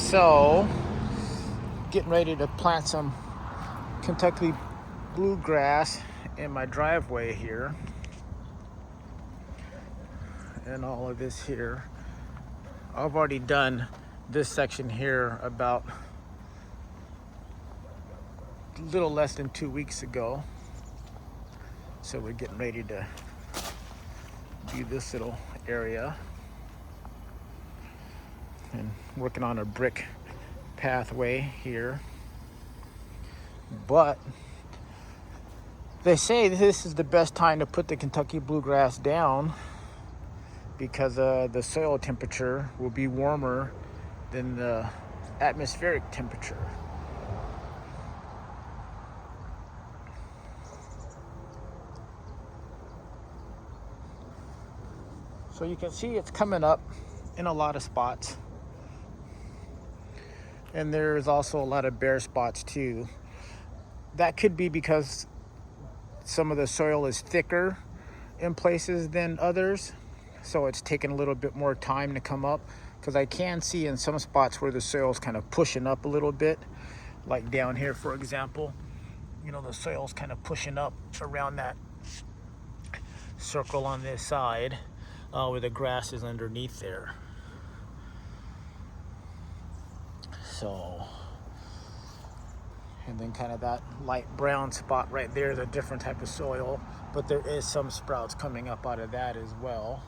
So, getting ready to plant some Kentucky bluegrass in my driveway here. And all of this here. I've already done this section here about a little less than 2 weeks ago. So we're getting ready to do this little area and working on a brick pathway here. But they say this is the best time to put the Kentucky bluegrass down because the soil temperature will be warmer than the atmospheric temperature. So you can see it's coming up in a lot of spots. And there's also a lot of bare spots too. That could be because some of the soil is thicker in places than others. So it's taking a little bit more time to come up, because I can see in some spots where the soil's kind of pushing up a little bit, like down here, for example. You know, the soil's kind of pushing up around that circle on this side where the grass is underneath there. So, and then kind of that light brown spot right there is a different type of soil, but there is some sprouts coming up out of that as well.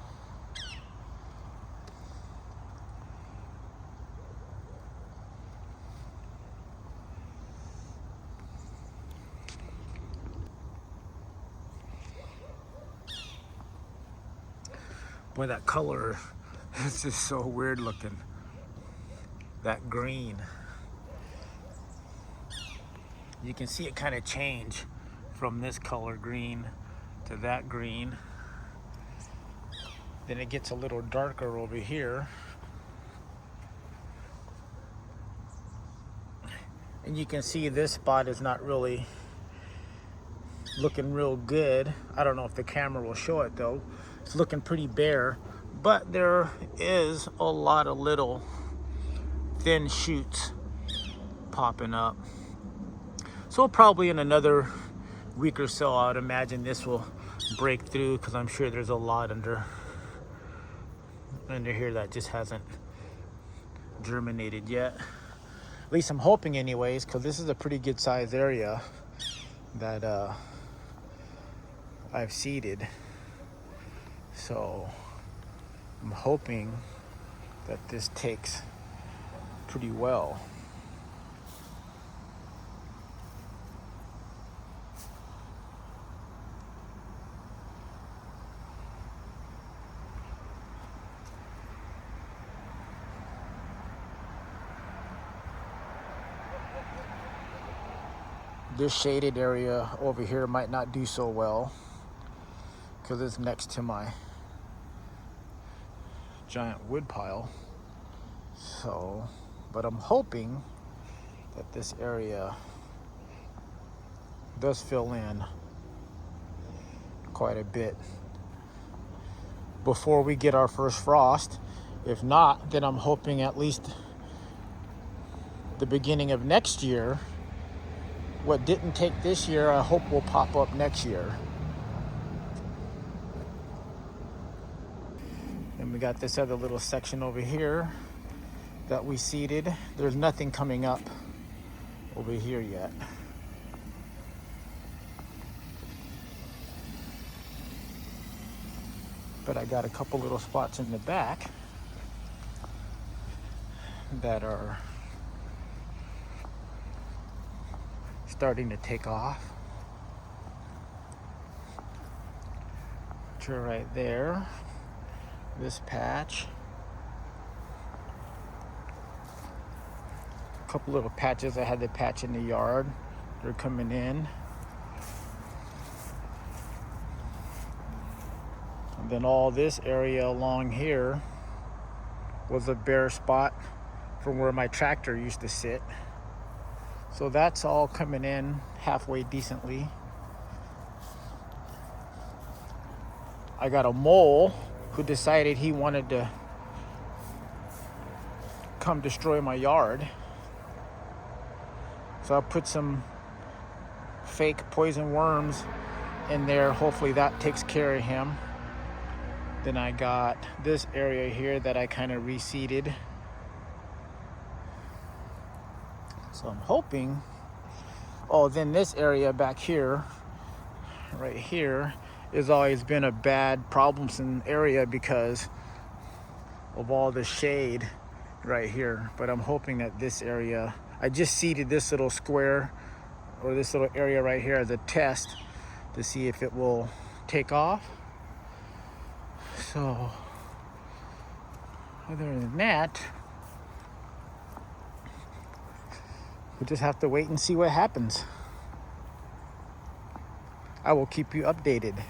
Boy, that color is just so weird looking. That green. You can see it kind of change from this color green to that green. Then it gets a little darker over here. And you can see this spot is not really looking real good. I don't know if the camera will show it though. It's looking pretty bare, but there is a lot of little thin shoots popping up. So probably in another week or so, I would imagine this will break through, because I'm sure there's a lot under here that just hasn't germinated yet. At least I'm hoping anyways, because this is a pretty good sized area that I've seeded. So I'm hoping that this takes pretty well. This shaded area over here might not do so well because it's next to my giant wood pile. So, but I'm hoping that this area does fill in quite a bit before we get our first frost. If not, then I'm hoping at least the beginning of next year. What didn't take this year, I hope will pop up next year. And we got this other little section over here that we seeded. There's nothing coming up over here yet. But I got a couple little spots in the back that are starting to take off. Which are right there. This patch. A couple little patches. I had the patch in the yard. They're coming in. And then all this area along here was a bare spot from where my tractor used to sit. So that's all coming in halfway decently. I got a mole who decided he wanted to come destroy my yard. So I'll put some fake poison worms in there. Hopefully that takes care of him. Then I got this area here that I kind of reseeded. So I'm hoping, oh, then this area back here, right here, has always been a bad problemsome area because of all the shade right here. But I'm hoping that this area, I just seeded this little square or this little area right here as a test to see if it will take off. So other than that, we'll just have to wait and see what happens. I will keep you updated.